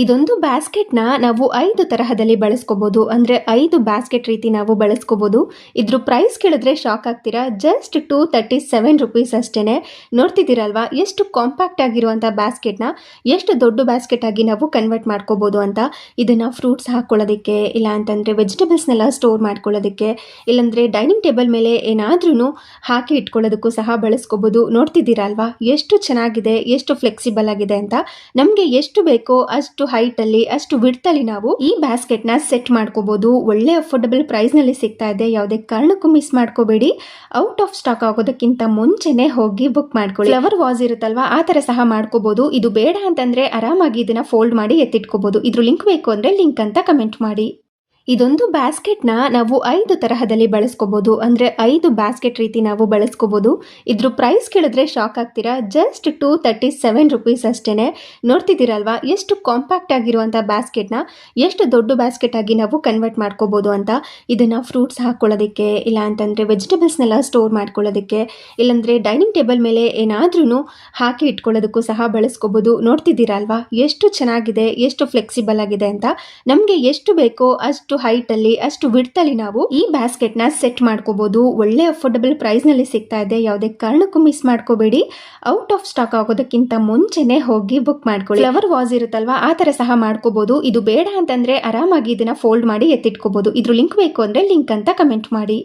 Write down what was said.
ಇದೊಂದು ಬ್ಯಾಸ್ಕೆಟ್ನ ನಾವು 5 ತರಹದಲ್ಲಿ ಬಳಸ್ಕೋಬಹುದು. ಅಂದರೆ 5 ಬ್ಯಾಸ್ಕೆಟ್ ರೀತಿ ನಾವು ಬಳಸ್ಕೋಬಹುದು. ಇದ್ರ ಪ್ರೈಸ್ ಕೇಳಿದ್ರೆ ಶಾಕ್ ಆಗ್ತೀರಾ. ಜಸ್ಟ್ 237 ರುಪೀಸ್ ಅಷ್ಟೇ. ನೋಡ್ತಿದ್ದೀರಲ್ವಾ ಎಷ್ಟು ಕಾಂಪ್ಯಾಕ್ಟ್ ಆಗಿರುವಂಥ ಬ್ಯಾಸ್ಕೆಟ್ನ ಎಷ್ಟು ದೊಡ್ಡ ಬ್ಯಾಸ್ಕೆಟ್ ಆಗಿ ನಾವು ಕನ್ವರ್ಟ್ ಮಾಡ್ಕೋಬಹುದು ಅಂತ. ಇದನ್ನು ಫ್ರೂಟ್ಸ್ ಹಾಕ್ಕೊಳ್ಳೋದಕ್ಕೆ, ಇಲ್ಲ ಅಂತಂದರೆ ವೆಜಿಟೇಬಲ್ಸ್ನೆಲ್ಲ ಸ್ಟೋರ್ ಮಾಡ್ಕೊಳ್ಳೋದಕ್ಕೆ, ಇಲ್ಲಾಂದರೆ ಡೈನಿಂಗ್ ಟೇಬಲ್ ಮೇಲೆ ಏನಾದ್ರೂ ಹಾಕಿ ಇಟ್ಕೊಳ್ಳೋದಕ್ಕೂ ಸಹ ಬಳಸ್ಕೋಬಹುದು. ನೋಡ್ತಿದ್ದೀರಲ್ವಾ ಎಷ್ಟು ಚೆನ್ನಾಗಿದೆ, ಎಷ್ಟು ಫ್ಲೆಕ್ಸಿಬಲ್ ಆಗಿದೆ ಅಂತ. ನಮಗೆ ಎಷ್ಟು ಬೇಕೋ ಅಷ್ಟು ಹೈಟಲ್ಲಿ, ಅಷ್ಟು ವಿಡ್ತಲ್ಲಿ ನಾವು ಈ ಬ್ಯಾಸ್ಕೆಟ್ನ ಸೆಟ್ ಮಾಡ್ಕೋಬಹುದು. ಒಳ್ಳೆ ಅಫೋರ್ಡಬಲ್ ಪ್ರೈಸ್ನಲ್ಲಿ ಸಿಗ್ತಾ ಇದೆ. ಯಾವುದೇ ಕಾರಣಕ್ಕೂ ಮಿಸ್ ಮಾಡ್ಕೋಬೇಡಿ. ಔಟ್ ಆಫ್ ಸ್ಟಾಕ್ ಆಗೋದಕ್ಕಿಂತ ಮುಂಚೆನೆ ಹೋಗಿ ಬುಕ್ ಮಾಡ್ಕೊಳ್ಳಿ. ಫ್ಲವರ್ ವಾಸ್ ಇರುತ್ತಲ್ವಾ, ಆ ಥರ ಸಹ ಮಾಡ್ಕೋಬಹುದು. ಇದು ಬೇಡ ಅಂತಂದ್ರೆ ಆರಾಮಾಗಿ ಇದನ್ನ ಫೋಲ್ಡ್ ಮಾಡಿ ಎತ್ತಿಟ್ಕೋಬಹುದು. ಇದ್ರ ಲಿಂಕ್ ಬೇಕು ಅಂದ್ರೆ ಲಿಂಕ್ ಅಂತ ಕಮೆಂಟ್ ಮಾಡಿ. ಇದೊಂದು ಬ್ಯಾಸ್ಕೆಟ್ನ ನಾವು 5 ತರಹದಲ್ಲಿ ಬಳಸ್ಕೋಬಹುದು. ಅಂದರೆ 5 ಬ್ಯಾಸ್ಕೆಟ್ ರೀತಿ ನಾವು ಬಳಸ್ಕೋಬಹುದು. ಇದ್ರ ಪ್ರೈಸ್ ಕೇಳಿದ್ರೆ ಶಾಕ್ ಆಗ್ತೀರಾ. ಜಸ್ಟ್ 237 ರುಪೀಸ್ ಅಷ್ಟೇ. ನೋಡ್ತಿದ್ದೀರಲ್ವಾ ಎಷ್ಟು ಕಾಂಪ್ಯಾಕ್ಟ್ ಆಗಿರುವಂಥ ಬ್ಯಾಸ್ಕೆಟ್ನ ಎಷ್ಟು ದೊಡ್ಡ ಬ್ಯಾಸ್ಕೆಟ್ ಆಗಿ ನಾವು ಕನ್ವರ್ಟ್ ಮಾಡ್ಕೋಬಹುದು ಅಂತ. ಇದನ್ನು ಫ್ರೂಟ್ಸ್ ಹಾಕ್ಕೊಳ್ಳೋದಕ್ಕೆ, ಇಲ್ಲ ಅಂತಂದರೆ ವೆಜಿಟೇಬಲ್ಸ್ನೆಲ್ಲ ಸ್ಟೋರ್ ಮಾಡ್ಕೊಳ್ಳೋದಕ್ಕೆ, ಇಲ್ಲಾಂದರೆ ಡೈನಿಂಗ್ ಟೇಬಲ್ ಮೇಲೆ ಏನಾದ್ರೂ ಹಾಕಿ ಇಟ್ಕೊಳ್ಳೋದಕ್ಕೂ ಸಹ ಬಳಸ್ಕೋಬಹುದು. ನೋಡ್ತಿದ್ದೀರಲ್ವಾ ಎಷ್ಟು ಚೆನ್ನಾಗಿದೆ, ಎಷ್ಟು ಫ್ಲೆಕ್ಸಿಬಲ್ ಆಗಿದೆ ಅಂತ. ನಮಗೆ ಎಷ್ಟು ಬೇಕೋ ಅಷ್ಟು ಹೈಟಲ್ಲಿ, ಅಷ್ಟು ವಿಡ್ತಲ್ಲಿ ನಾವು ಈ ಬ್ಯಾಸ್ಕೆಟ್ನ ಸೆಟ್ ಮಾಡ್ಕೋಬಹುದು. ಒಳ್ಳೆ ಅಫೋರ್ಡಬಲ್ ಪ್ರೈಸ್ನಲ್ಲಿ ಸಿಗ್ತಾ ಇದೆ. ಯಾವುದೇ ಕಾರಣಕ್ಕೂ ಮಿಸ್ ಮಾಡ್ಕೋಬೇಡಿ. ಔಟ್ ಆಫ್ ಸ್ಟಾಕ್ ಆಗೋದಕ್ಕಿಂತ ಮುಂಚೆನೆ ಹೋಗಿ ಬುಕ್ ಮಾಡ್ಕೊಳ್ಳಿ. ಫ್ಲವರ್ ವಾಸ್ ಇರುತ್ತಲ್ವಾ, ಆ ಥರ ಸಹ ಮಾಡ್ಕೋಬಹುದು. ಇದು ಬೇಡ ಅಂತಂದ್ರೆ ಆರಾಮಾಗಿ ಇದನ್ನ ಫೋಲ್ಡ್ ಮಾಡಿ ಎತ್ತಿಟ್ಕೋಬಹುದು. ಇದ್ರ ಲಿಂಕ್ ಬೇಕು ಅಂದ್ರೆ ಲಿಂಕ್ ಅಂತ ಕಮೆಂಟ್ ಮಾಡಿ.